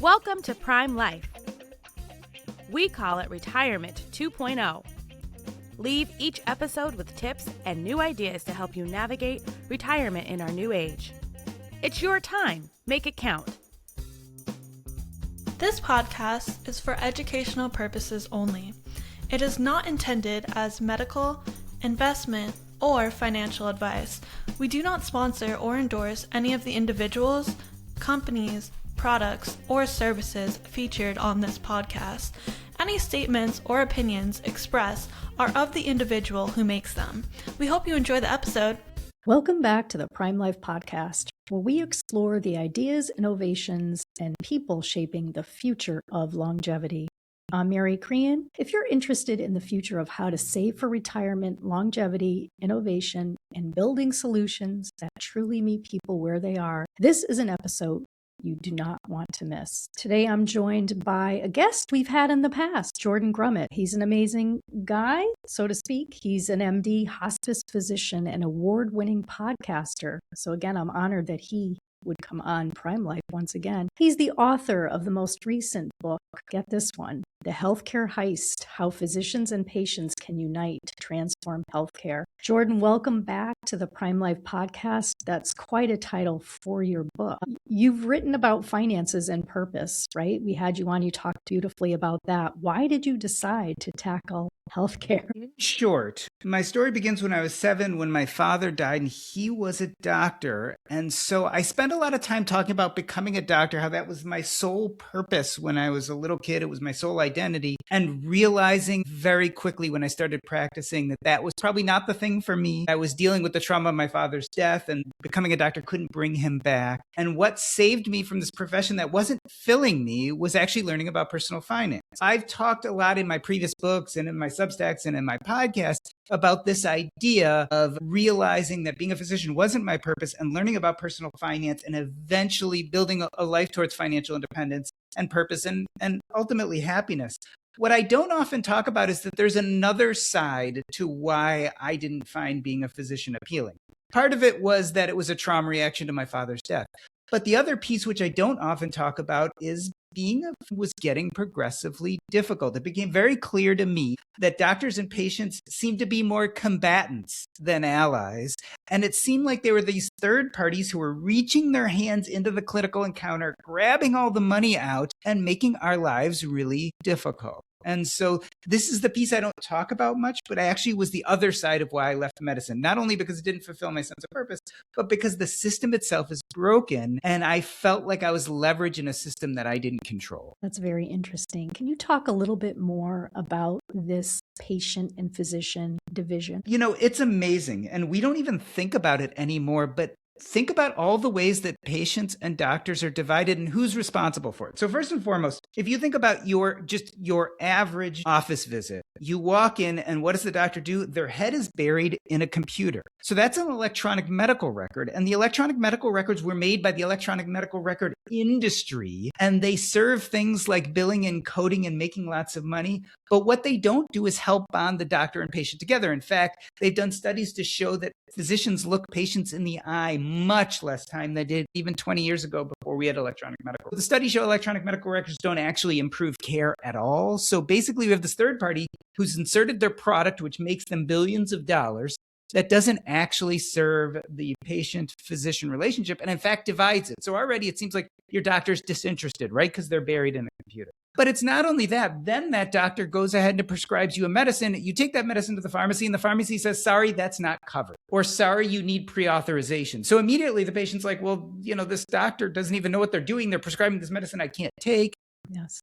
Welcome to Prime Life. We call it Retirement 2.0. Leave each episode with tips and new ideas to help you navigate retirement in our new age. It's your time. Make it count. This podcast is for educational purposes only. It is not intended as medical, investment, or financial advice. We do not sponsor or endorse any of the individuals, companies, products, or services featured on this podcast. Any statements or opinions expressed are of the individual who makes them. We hope you enjoy the episode. Welcome back to the Prime Life Podcast, where we explore the ideas, innovations, and people shaping the future of longevity. I'm Mary Crean. If you're interested in the future of how to save for retirement, longevity, innovation, and building solutions that truly meet people where they are, this is an episode you do not want to miss. Today, I'm joined by a guest we've had in the past, Jordan Grumet. He's an amazing guy, so to speak. He's an MD, hospice physician, and award-winning podcaster. So again, I'm honored that he would come on Prime Life once again. He's the author of the most recent book, get this one, The Healthcare Heist, How Physicians and Patients Can Unite to Transform Healthcare. Jordan, welcome back to the Prime Life Podcast. That's quite a title for your book. You've written about finances and purpose, right? We had you on, you talked beautifully about that. Why did you decide to tackle healthcare? In short, my story begins when I was 7, when my father died, and he was a doctor. And so I spent a lot of time talking about becoming a doctor, how that was my sole purpose when I was a little kid. It was my sole identity. And realizing very quickly when I started practicing that that was probably not the thing for me. I was dealing with the trauma of my father's death, and becoming a doctor couldn't bring him back. And what saved me from this profession that wasn't filling me was actually learning about personal finance. I've talked a lot in my previous books and in my Substacks and in my podcast about this idea of realizing that being a physician wasn't my purpose and learning about personal finance and eventually building a life towards financial independence and purpose and ultimately happiness. What I don't often talk about is that there's another side to why I didn't find being a physician appealing. Part of it was that it was a trauma reaction to my father's death. But the other piece, which I don't often talk about, is was getting progressively difficult. It became very clear to me that doctors and patients seemed to be more combatants than allies. And it seemed like there were these third parties who were reaching their hands into the clinical encounter, grabbing all the money out, and making our lives really difficult. And so this is the piece I don't talk about much, but actually was the other side of why I left medicine. Not only because it didn't fulfill my sense of purpose, but because the system itself is broken and I felt like I was leveraged in a system that I didn't control. That's very interesting. Can you talk a little bit more about this patient and physician division? You know, it's amazing. And we don't even think about it anymore, but think about all the ways that patients and doctors are divided and who's responsible for it. So first and foremost, if you think about your average office visit, you walk in and what does the doctor do? Their head is buried in a computer. So that's an electronic medical record. And the electronic medical records were made by the electronic medical record industry. And they serve things like billing and coding and making lots of money. But what they don't do is help bond the doctor and patient together. In fact, they've done studies to show that physicians look patients in the eye much less time than they did even 20 years ago before we had electronic medical. The studies show electronic medical records don't actually improve care at all. So basically, we have this third party who's inserted their product, which makes them billions of dollars, that doesn't actually serve the patient-physician relationship and in fact divides it. So already it seems like your doctor's disinterested, right? Because they're buried in a computer. But it's not only that. Then that doctor goes ahead and prescribes you a medicine. You take that medicine to the pharmacy and the pharmacy says, sorry, that's not covered. Or sorry, you need pre-authorization. So immediately the patient's like, well, this doctor doesn't even know what they're doing. They're prescribing this medicine I can't take. Yes.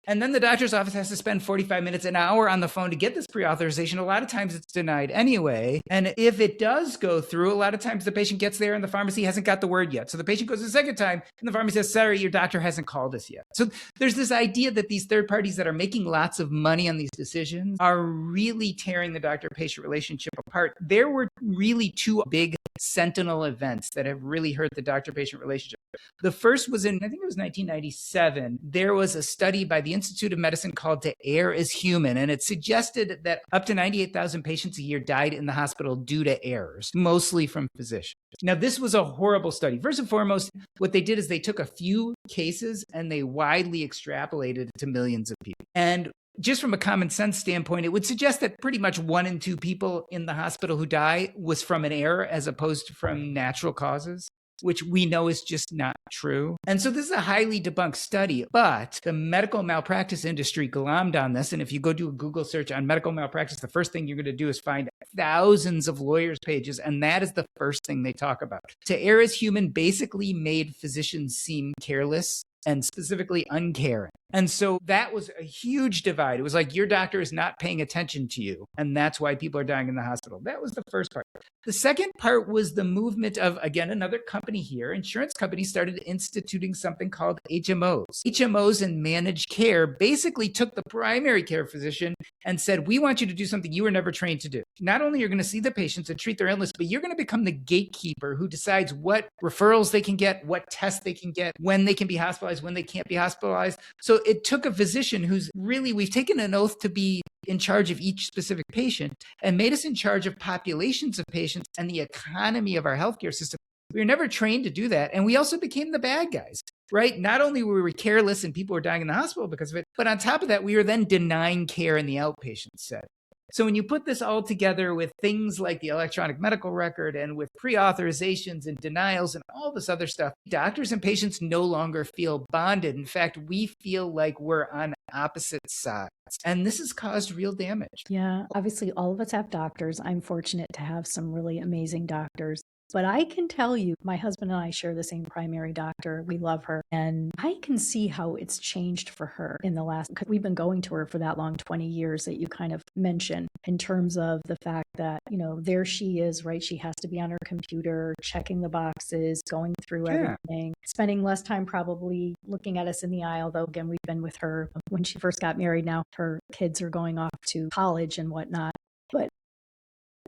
And then the doctor's office has to spend 45 minutes, an hour on the phone to get this pre-authorization. A lot of times it's denied anyway. And if it does go through, a lot of times the patient gets there and the pharmacy hasn't got the word yet. So the patient goes a second time and the pharmacy says, sorry, your doctor hasn't called us yet. So there's this idea that these third parties that are making lots of money on these decisions are really tearing the doctor-patient relationship apart. There were really two big sentinel events that have really hurt the doctor-patient relationship. The first was in, I think it was 1997. There was a study by the Institute of Medicine called To Err is Human, and it suggested that up to 98,000 patients a year died in the hospital due to errors, mostly from physicians. Now, this was a horrible study. First and foremost, what they did is they took a few cases and they widely extrapolated it to millions of people. And just from a common sense standpoint, it would suggest that pretty much 1 in 2 people in the hospital who die was from an error as opposed to from natural causes, which we know is just not true. And so this is a highly debunked study, but the medical malpractice industry glommed on this. And if you go do a Google search on medical malpractice, the first thing you're going to do is find thousands of lawyers' pages, and that is the first thing they talk about. To Err is Human basically made physicians seem careless and specifically uncaring. And so that was a huge divide. It was like your doctor is not paying attention to you, and that's why people are dying in the hospital. That was the first part. The second part was the movement of, again, another company here. Insurance companies started instituting something called HMOs. HMOs in managed care basically took the primary care physician and said, we want you to do something you were never trained to do. Not only are you going to see the patients and treat their illness, but you're going to become the gatekeeper who decides what referrals they can get, what tests they can get, when they can be hospitalized, when they can't be hospitalized. So it took a physician who's really, we've taken an oath to be in charge of each specific patient and made us in charge of populations of patients and the economy of our healthcare system. We were never trained to do that. And we also became the bad guys, right? Not only were we careless and people were dying in the hospital because of it, but on top of that, we were then denying care in the outpatient setting. So when you put this all together with things like the electronic medical record and with pre-authorizations and denials and all this other stuff, doctors and patients no longer feel bonded. In fact, we feel like we're on opposite sides. And this has caused real damage. Yeah, obviously all of us have doctors. I'm fortunate to have some really amazing doctors. But I can tell you, my husband and I share the same primary doctor. We love her. And I can see how it's changed for her in the last, because we've been going to her for that long, 20 years that you kind of mentioned, in terms of the fact that, you know, there she is, right? She has to be on her computer, checking the boxes, going through everything, spending less time probably looking at us in the aisle, though, again, we've been with her when she first got married. Now her kids are going off to college and whatnot. But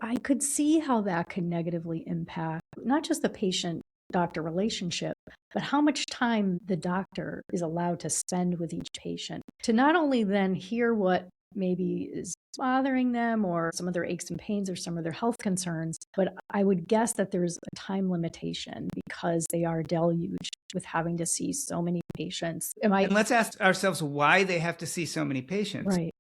I could see how that could negatively impact not just the patient-doctor relationship, but how much time the doctor is allowed to spend with each patient to not only then hear what maybe is bothering them or some of their aches and pains or some of their health concerns, but I would guess that there's a time limitation because they are deluged with having to see so many patients. And let's ask ourselves why they have to see so many patients. Right.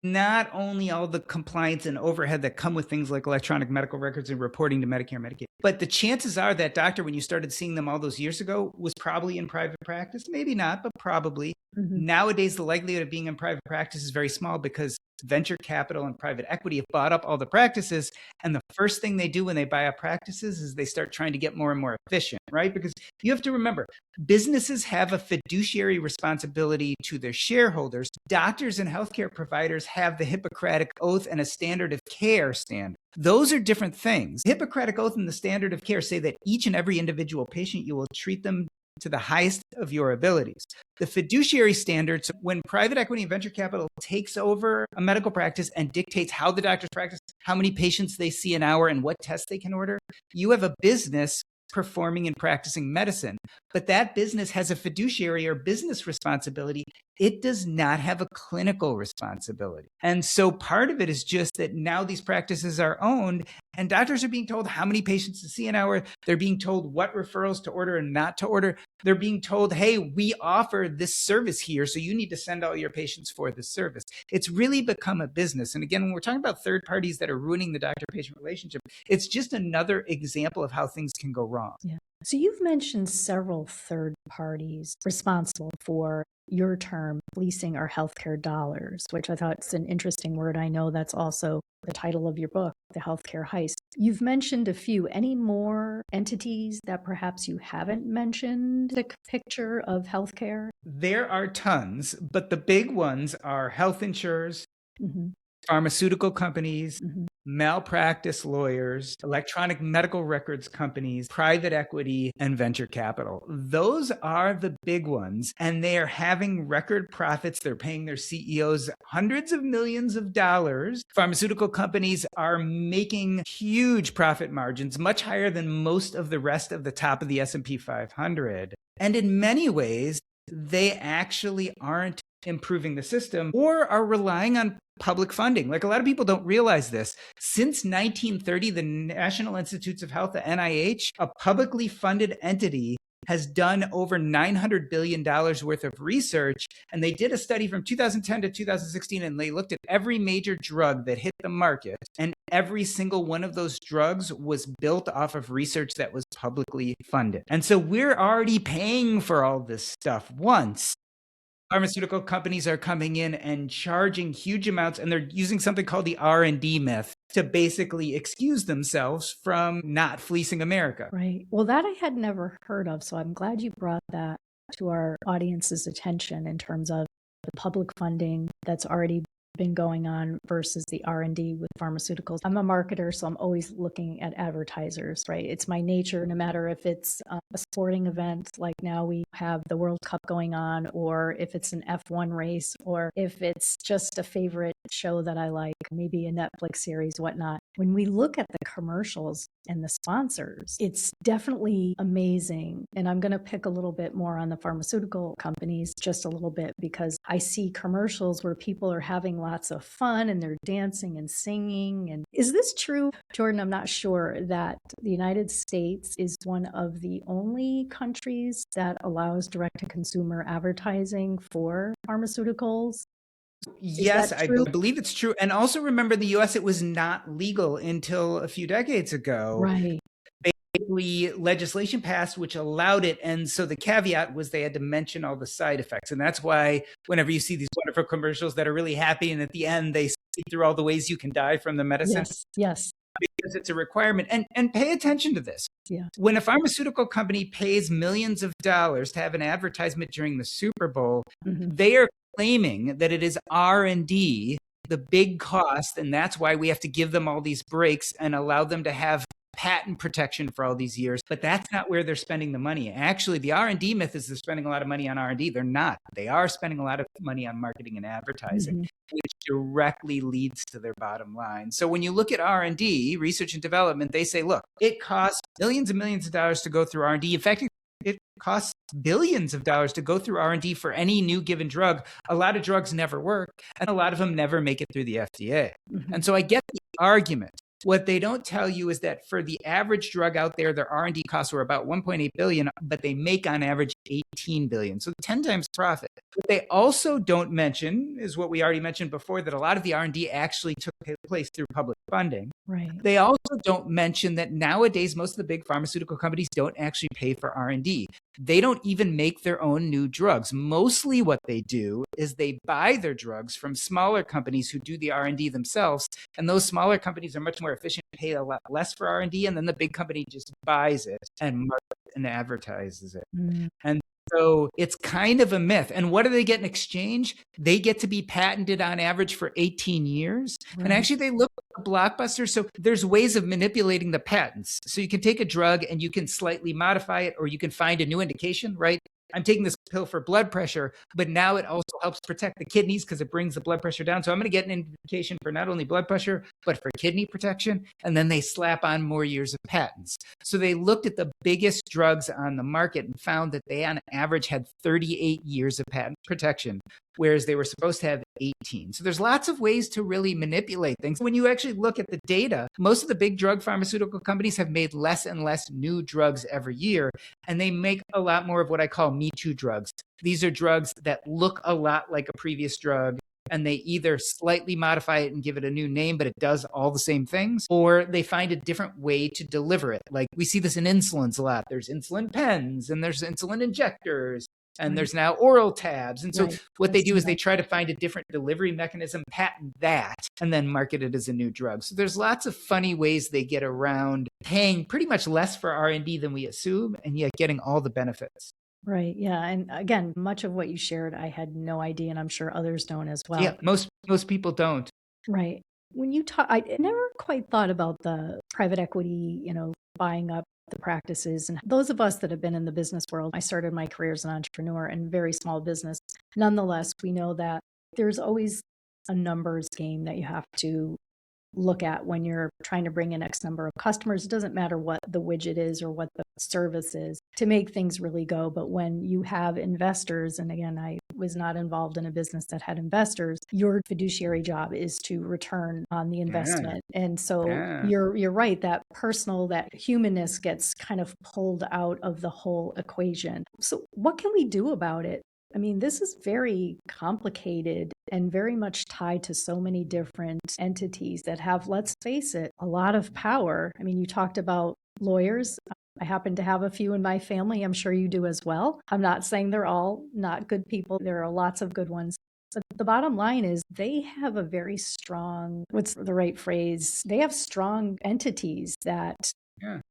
Not only all the compliance and overhead that come with things like electronic medical records and reporting to Medicare and Medicaid, but the chances are that doctor, when you started seeing them all those years ago, was probably in private practice. Maybe not, but probably. Mm-hmm. Nowadays, the likelihood of being in private practice is very small because venture capital and private equity have bought up all the practices. And the first thing they do when they buy up practices is they start trying to get more and more efficient, right? Because you have to remember, businesses have a fiduciary responsibility to their shareholders. Doctors and healthcare providers have the Hippocratic Oath and a standard of care standard. Those are different things. The Hippocratic Oath and the standard of care say that each and every individual patient, you will treat them to the highest of your abilities. The fiduciary standards, when private equity and venture capital takes over a medical practice and dictates how the doctors practice, how many patients they see an hour and what tests they can order, you have a business performing and practicing medicine. But that business has a fiduciary or business responsibility. It does not have a clinical responsibility. And so part of it is just that now these practices are owned and doctors are being told how many patients to see an hour. They're being told what referrals to order and not to order. They're being told, hey, we offer this service here, so you need to send all your patients for this service. It's really become a business. And again, when we're talking about third parties that are ruining the doctor-patient relationship, it's just another example of how things can go wrong. Yeah. So you've mentioned several third parties responsible for your term, policing our healthcare dollars, which I thought is an interesting word. I know that's also the title of your book, The Healthcare Heist. You've mentioned a few. Any more entities that perhaps you haven't mentioned the picture of healthcare? There are tons, but the big ones are health insurers, pharmaceutical companies, malpractice lawyers, electronic medical records companies, private equity, and venture capital. Those are the big ones, and they are having record profits. They're paying their CEOs hundreds of millions of dollars. Pharmaceutical companies are making huge profit margins, much higher than most of the rest of the top of the S&P 500. And in many ways, they actually aren't improving the system or are relying on public funding. Like a lot of people don't realize this. Since 1930, the National Institutes of Health, the NIH, a publicly funded entity, has done over $900 billion worth of research. And they did a study from 2010 to 2016, and they looked at every major drug that hit the market. And every single one of those drugs was built off of research that was publicly funded. And so we're already paying for all this stuff once. Pharmaceutical companies are coming in and charging huge amounts, and they're using something called the R&D myth to basically excuse themselves from not fleecing America. Right. Well, that I had never heard of, so I'm glad you brought that to our audience's attention in terms of the public funding that's already been going on versus the R&D with pharmaceuticals. I'm a marketer, so I'm always looking at advertisers, right? It's my nature, no matter if it's a sporting event, like now we have the World Cup going on, or if it's an F1 race, or if it's just a favorite show that I like, maybe a Netflix series, whatnot. When we look at the commercials and the sponsors, it's definitely amazing. And I'm going to pick a little bit more on the pharmaceutical companies, just a little bit, because I see commercials where people are having lots of fun and they're dancing and singing. And is this true, Jordan? I'm not sure that the United States is one of the only countries that allows direct-to-consumer advertising for pharmaceuticals. Yes, I believe it's true. And also remember, in the US, it was not legal until a few decades ago. Right. Basically, legislation passed which allowed it. And so the caveat was they had to mention all the side effects. And that's why whenever you see these wonderful commercials that are really happy, and at the end, they speak through all the ways you can die from the medicine. Yes. Because it's a requirement. And pay attention to this. Yeah. When a pharmaceutical company pays millions of dollars to have an advertisement during the Super Bowl, they are claiming that it is R&D, the big cost, and that's why we have to give them all these breaks and allow them to have patent protection for all these years. But that's not where they're spending the money. Actually, the R&D myth is they're spending a lot of money on R&D. They're not. They are spending a lot of money on marketing and advertising, which directly leads to their bottom line. So when you look at R&D, research and development, they say, look, it costs millions and millions of dollars to go through R&D. In fact, it costs billions of dollars to go through R&D for any new given drug. A lot of drugs never work, and a lot of them never make it through the FDA. And so I get the argument. What they don't tell you is that for the average drug out there, their R&D costs were about 1.8 billion, but they make on average 18 billion. So 10 times profit. What they also don't mention is what we already mentioned before, that a lot of the R&D actually took place through public funding. Right. They also don't mention that nowadays, most of the big pharmaceutical companies don't actually pay for R&D. They don't even make their own new drugs. Mostly what they do is they buy their drugs from smaller companies who do the R&D themselves. And those smaller companies are much more efficient, pay a lot less for R&D. And then the big company just buys it and markets and advertises it. And so it's kind of a myth. And what do they get in exchange? They get to be patented on average for 18 years. And actually they look at the blockbusters. So there's ways of manipulating the patents. So you can take a drug and you can slightly modify it, or you can find a new indication, right? I'm taking this pill for blood pressure, but now it also helps protect the kidneys because it brings the blood pressure down. So I'm going to get an indication for not only blood pressure, but for kidney protection. And then they slap on more years of patents. So they looked at the biggest drugs on the market and found that they on average had 38 years of patent protection, whereas they were supposed to have 18. So there's lots of ways to really manipulate things. When you actually look at the data, most of the big drug pharmaceutical companies have made less and less new drugs every year, and they make a lot more of what I call Me Too drugs. These are drugs that look a lot like a previous drug, and they either slightly modify it and give it a new name, but it does all the same things, or they find a different way to deliver it. Like we see this in insulins a lot. There's insulin pens, and there's insulin injectors, and there's now oral tabs. And so what they do is they try to find a different delivery mechanism, patent that, and then market it as a new drug. So there's lots of funny ways they get around paying pretty much less for R&D than we assume, and yet getting all the benefits. Right. Yeah. And again, much of what you shared, I had no idea, and I'm sure others don't as well. Yeah, most people don't. Right. When you talk, I never quite thought about the private equity, buying up the practices. And those of us that have been in the business world, I started my career as an entrepreneur in very small business. Nonetheless, we know that there's always a numbers game that you have to look at when you're trying to bring in X number of customers. It doesn't matter what the widget is or what the service is to make things really go. But when you have investors, and again, I was not involved in a business that had investors, your fiduciary job is to return on the investment. And so you're right, that personal, that humanness gets kind of pulled out of the whole equation. So what can we do about it? I mean, this is very complicated and very much tied to so many different entities that have, let's face it, a lot of power. I mean, you talked about lawyers. I happen to have a few in my family. I'm sure you do as well. I'm not saying they're all not good people. There are lots of good ones. But the bottom line is they have a very strong, what's the right phrase? They have strong entities that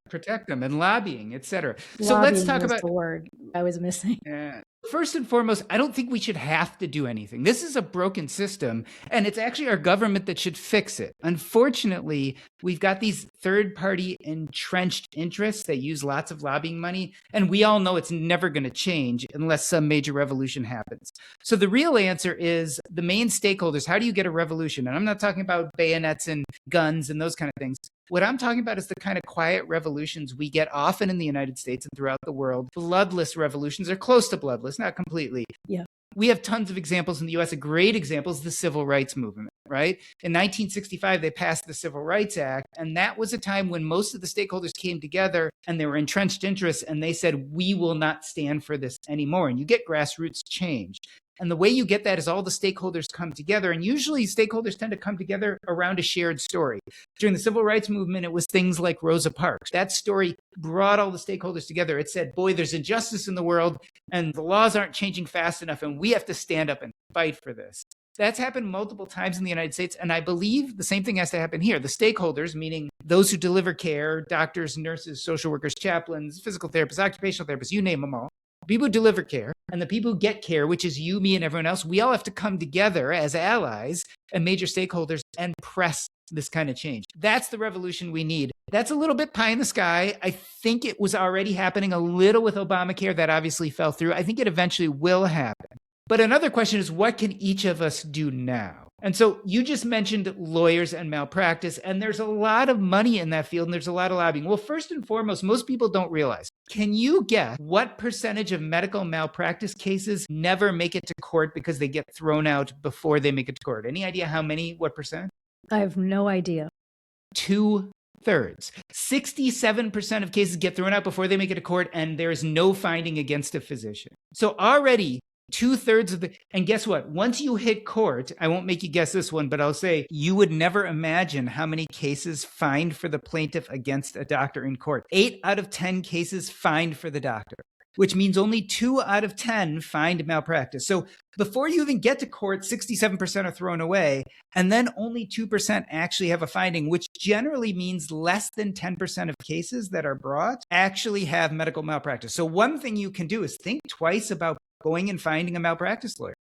protect them and lobbying, et cetera. So let's talk about the word I was missing. First and foremost, I don't think we should have to do anything. This is a broken system, and it's actually our government that should fix it. Unfortunately, we've got these third-party entrenched interests that use lots of lobbying money, and we all know it's never going to change unless some major revolution happens. So the real answer is the main stakeholders. How do you get a revolution? And I'm not talking about bayonets and guns and those kind of things. What I'm talking about is the kind of quiet revolutions we get often in the United States and throughout the world. Bloodless revolutions are close to bloodless, not completely. Yeah. We have tons of examples in the US. A great example is the civil rights movement, right? In 1965, they passed the Civil Rights Act. And that was a time when most of the stakeholders came together and they were entrenched interests. And they said, we will not stand for this anymore. And you get grassroots change. And the way you get that is all the stakeholders come together. And usually stakeholders tend to come together around a shared story. During the civil rights movement, it was things like Rosa Parks. That story brought all the stakeholders together. It said, boy, there's injustice in the world and the laws aren't changing fast enough. And we have to stand up and fight for this. That's happened multiple times in the United States. And I believe the same thing has to happen here. The stakeholders, meaning those who deliver care, doctors, nurses, social workers, chaplains, physical therapists, occupational therapists, you name them all. People who deliver care and the people who get care, which is you, me, and everyone else, we all have to come together as allies and major stakeholders and press this kind of change. That's the revolution we need. That's a little bit pie in the sky. I think it was already happening a little with Obamacare. That obviously fell through. I think it eventually will happen. But another question is, what can each of us do now? And so you just mentioned lawyers and malpractice, and there's a lot of money in that field, and there's a lot of lobbying. Well, first and foremost, most people don't realize. Can you guess what percentage of medical malpractice cases never make it to court because they get thrown out before they make it to court? Any idea how many, what percent? I have no idea. 2/3. 67% of cases get thrown out before they make it to court, and there is no finding against a physician. So already 2/3 of the, and guess what? Once you hit court, I won't make you guess this one, but I'll say you would never imagine how many cases fined for the plaintiff against a doctor in court. 8 out of 10 cases fined for the doctor, which means only 2 out of 10 find malpractice. So before you even get to court, 67% are thrown away, and then only 2% actually have a finding, which generally means less than 10% of cases that are brought actually have medical malpractice. So one thing you can do is think twice about going and finding a malpractice lawyer.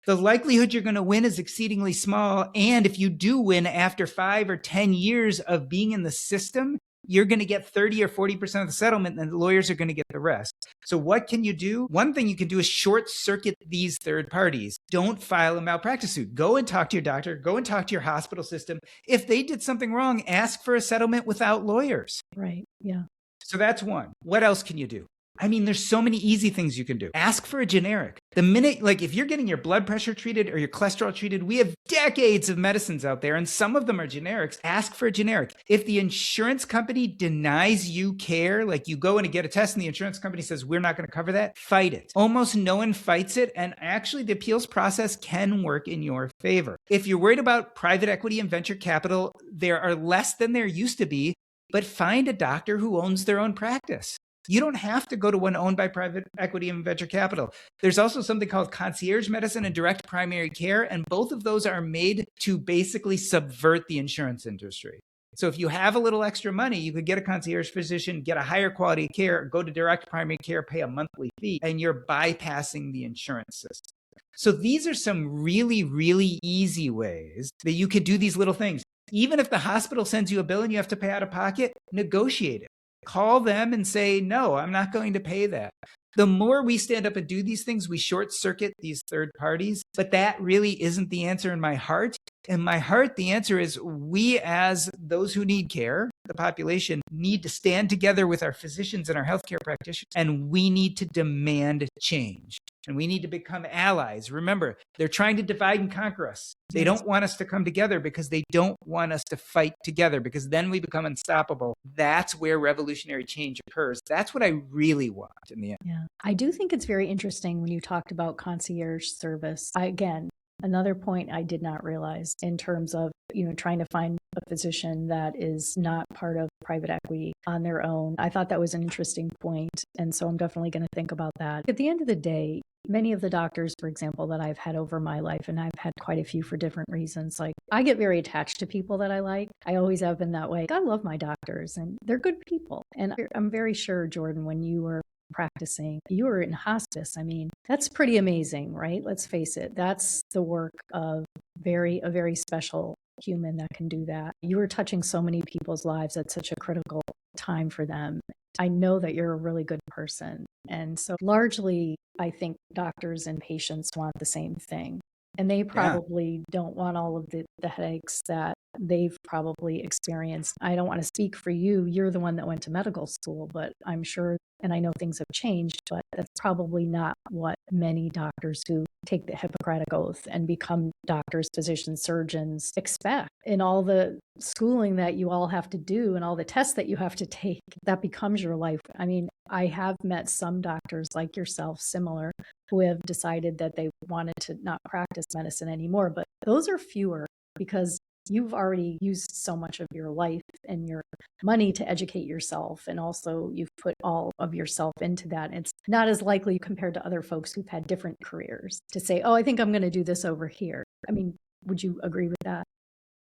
The likelihood you're going to win is exceedingly small. And if you do win after 5 or 10 years of being in the system, you're going to get 30 or 40% of the settlement, and the lawyers are going to get the rest. So what can you do? One thing you can do is short circuit these third parties. Don't file a malpractice suit. Go and talk to your doctor. Go and talk to your hospital system. If they did something wrong, ask for a settlement without lawyers. Right. Yeah. So that's one. What else can you do? I mean, there's so many easy things you can do. Ask for a generic. The minute, like if you're getting your blood pressure treated or your cholesterol treated, we have decades of medicines out there and some of them are generics. Ask for a generic. If the insurance company denies you care, like you go in and get a test and the insurance company says, we're not going to cover that, fight it. Almost no one fights it. And actually the appeals process can work in your favor. If you're worried about private equity and venture capital, there are less than there used to be, but find a doctor who owns their own practice. You don't have to go to one owned by private equity and venture capital. There's also something called concierge medicine and direct primary care, and both of those are made to basically subvert the insurance industry. So if you have a little extra money, you could get a concierge physician, get a higher quality of care, go to direct primary care, pay a monthly fee, and you're bypassing the insurance system. So these are some really, really easy ways that you could do these little things. Even if the hospital sends you a bill and you have to pay out of pocket, negotiate it. Call them and say, no, I'm not going to pay that. The more we stand up and do these things, we short circuit these third parties. But that really isn't the answer in my heart. In my heart, the answer is we as those who need care, the population, need to stand together with our physicians and our healthcare practitioners, and we need to demand change. and we need to become allies. Remember, they're trying to divide and conquer us. They don't want us to come together because they don't want us to fight together, because then we become unstoppable. That's where revolutionary change occurs. That's what I really want in the end. Yeah. I do think it's very interesting when you talked about concierge service. Again, another point I did not realize in terms of, trying to find a physician that is not part of private equity on their own. I thought that was an interesting point. And so I'm definitely going to think about that. At the end of the day, many of the doctors, for example, that I've had over my life, and I've had quite a few for different reasons, like I get very attached to people that I like. I always have been that way. I love my doctors and they're good people. And I'm very sure, Jordan, when you were practicing, you were in hospice. I mean, that's pretty amazing, right? Let's face it. That's the work of a very special human that can do that. You were touching so many people's lives at such a critical time for them. I know that you're a really good person. And so largely, I think doctors and patients want the same thing. And they probably don't want all of the headaches that they've probably experienced. I don't want to speak for you. You're the one that went to medical school, but I'm sure, and I know things have changed, but that's probably not what many doctors who take the Hippocratic Oath and become doctors, physicians, surgeons expect. In all the schooling that you all have to do and all the tests that you have to take, that becomes your life. I mean, I have met some doctors like yourself, similar, who have decided that they wanted to not practice medicine anymore, but those are fewer because you've already used so much of your life and your money to educate yourself. And also you've put all of yourself into that. It's not as likely compared to other folks who've had different careers to say, oh, I think I'm going to do this over here. I mean, would you agree with that?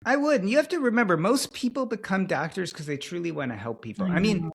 I would. And you have to remember, most people become doctors because they truly want to help people. I mean,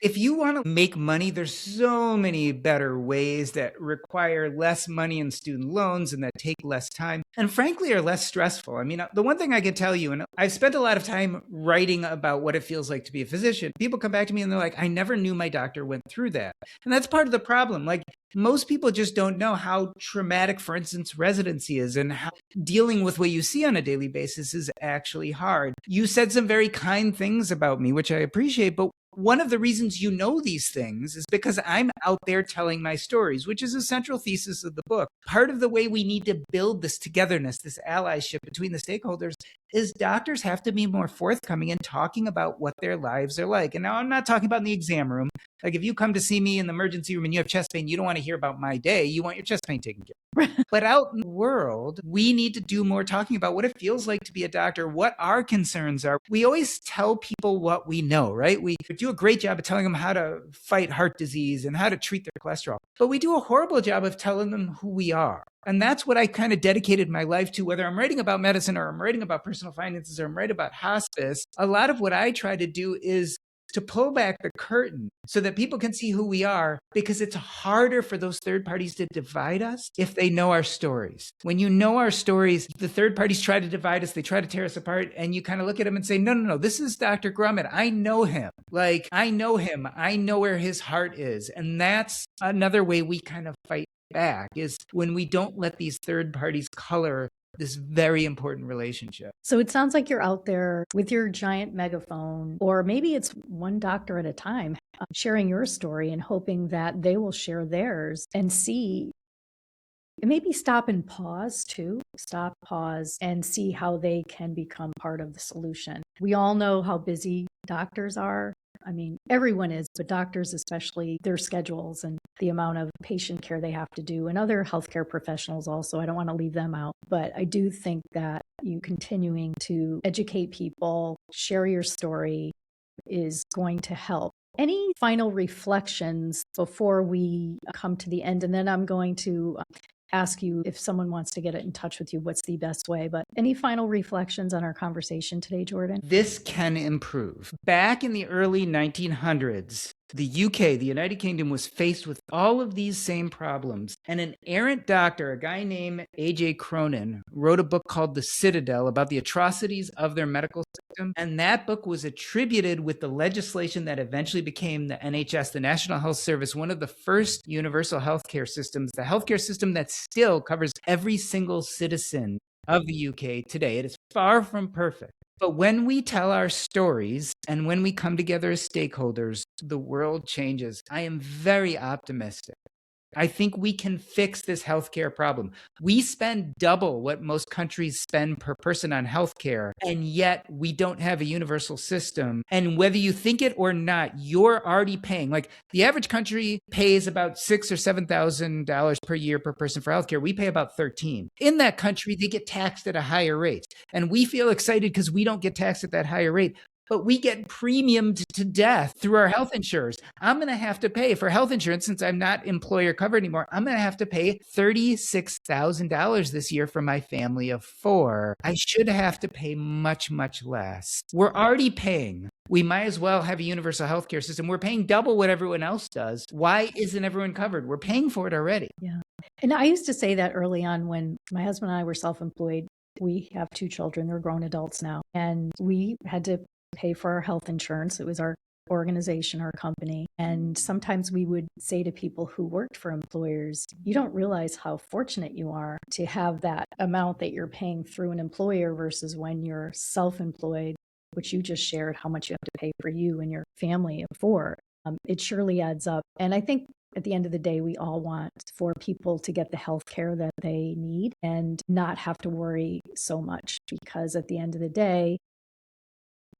if you want to make money, there's so many better ways that require less money in student loans and that take less time and frankly are less stressful. I mean, the one thing I can tell you, and I've spent a lot of time writing about what it feels like to be a physician. People come back to me and they're like, I never knew my doctor went through that. And that's part of the problem. Like, most people just don't know how traumatic, for instance, residency is and how dealing with what you see on a daily basis is actually hard. You said some very kind things about me, which I appreciate, but one of the reasons you know these things is because I'm out there telling my stories, which is a central thesis of the book. Part of the way we need to build this togetherness, this allyship between the stakeholders, is doctors have to be more forthcoming in talking about what their lives are like. And now I'm not talking about in the exam room. Like if you come to see me in the emergency room and you have chest pain, you don't want to hear about my day. You want your chest pain taken care of. But out in the world, we need to do more talking about what it feels like to be a doctor, what our concerns are. We always tell people what we know, right? We do a great job of telling them how to fight heart disease and how to treat their cholesterol. But we do a horrible job of telling them who we are. And that's what I kind of dedicated my life to, whether I'm writing about medicine or I'm writing about personal finances or I'm writing about hospice. A lot of what I try to do is to pull back the curtain so that people can see who we are, because it's harder for those third parties to divide us if they know our stories. When you know our stories, the third parties try to divide us, they try to tear us apart, and you kind of look at them and say, no, this is Dr. Grumet. I know him. Like, I know him. I know where his heart is. And that's another way we kind of fight back, is when we don't let these third parties color this very important relationship. So it sounds like you're out there with your giant megaphone, or maybe it's one doctor at a time, sharing your story and hoping that they will share theirs and see, and maybe stop and pause too. Stop, pause, and see how they can become part of the solution. We all know how busy doctors are. I mean, everyone is, but doctors especially, their schedules and the amount of patient care they have to do, and other healthcare professionals also. I don't want to leave them out, but I do think that you continuing to educate people, share your story is going to help. Any final reflections before we come to the end? And then I'm going to ask you, if someone wants to get in touch with you, what's the best way? But any final reflections on our conversation today, Jordan? This can improve. Back in the early 1900s, the UK, the United Kingdom, was faced with all of these same problems. And an errant doctor, a guy named A.J. Cronin, wrote a book called The Citadel about the atrocities of their medical system. And that book was attributed with the legislation that eventually became the NHS, the National Health Service, one of the first universal healthcare systems, the healthcare system that still covers every single citizen of the UK today. It is far from perfect. But when we tell our stories and when we come together as stakeholders, the world changes. I am very optimistic I think we can fix this healthcare problem. We spend double what most countries spend per person on healthcare, and yet we don't have a universal system. And whether you think it or not, you're already paying. Like the average country pays about $6,000 or $7,000 per year per person for healthcare. We pay about $13,000. In that country, they get taxed at a higher rate. And we feel excited because we don't get taxed at that higher rate. But we get premiumed to death through our health insurers. I'm going to have to pay for health insurance since I'm not employer covered anymore. I'm going to have to pay $36,000 this year for my family of 4. I should have to pay much, much less. We're already paying. We might as well have a universal healthcare system. We're paying double what everyone else does. Why isn't everyone covered? We're paying for it already. Yeah. And I used to say that early on when my husband and I were self-employed. We have 2 children. They're grown adults now. And we had to pay for our health insurance. It was our organization, our company. And sometimes we would say to people who worked for employers, you don't realize how fortunate you are to have that amount that you're paying through an employer versus when you're self-employed, which you just shared how much you have to pay for you and your family of 4. It surely adds up. And I think at the end of the day, we all want for people to get the health care that they need and not have to worry so much, because at the end of the day,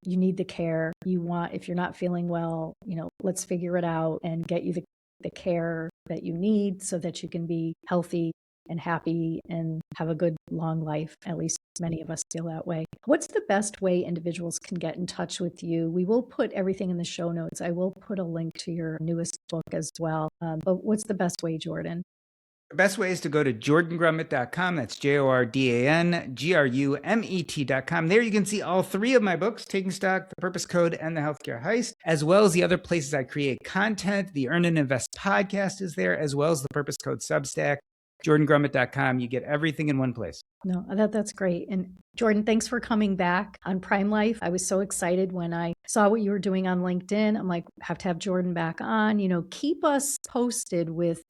you need the care you want. If you're not feeling well, let's figure it out and get you the care that you need so that you can be healthy and happy and have a good long life. At least many of us feel that way. What's the best way individuals can get in touch with you? We will put everything in the show notes. I will put a link to your newest book as well. But what's the best way, Jordan? The best way is to go to jordangrumet.com. That's JORDANGRUMET.com. There you can see all 3 of my books, Taking Stock, The Purpose Code, and The Healthcare Heist, as well as the other places I create content. The Earn and Invest podcast is there, as well as the Purpose Code Substack. JordanGrumet.com. You get everything in one place. No, that's great. And Jordan, thanks for coming back on Prime Life. I was so excited when I saw what you were doing on LinkedIn. I'm like, have to have Jordan back on. Keep us posted with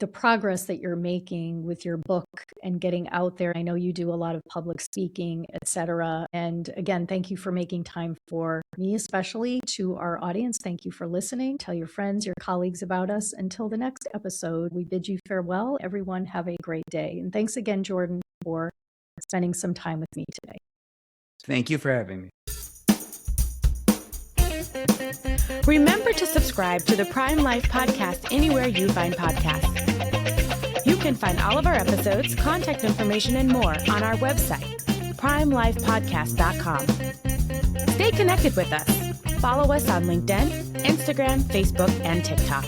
the progress that you're making with your book and getting out there. I know you do a lot of public speaking, etc. And again, thank you for making time for me, especially to our audience. Thank you for listening. Tell your friends, your colleagues about us. Until the next episode, we bid you farewell. Everyone have a great day. And thanks again, Jordan, for spending some time with me today. Thank you for having me. Remember to subscribe to the Prime Life podcast anywhere you find podcasts. You can find all of our episodes, contact information, and more on our website, primelifepodcast.com. Stay connected with us. Follow us on LinkedIn, Instagram, Facebook, and TikTok.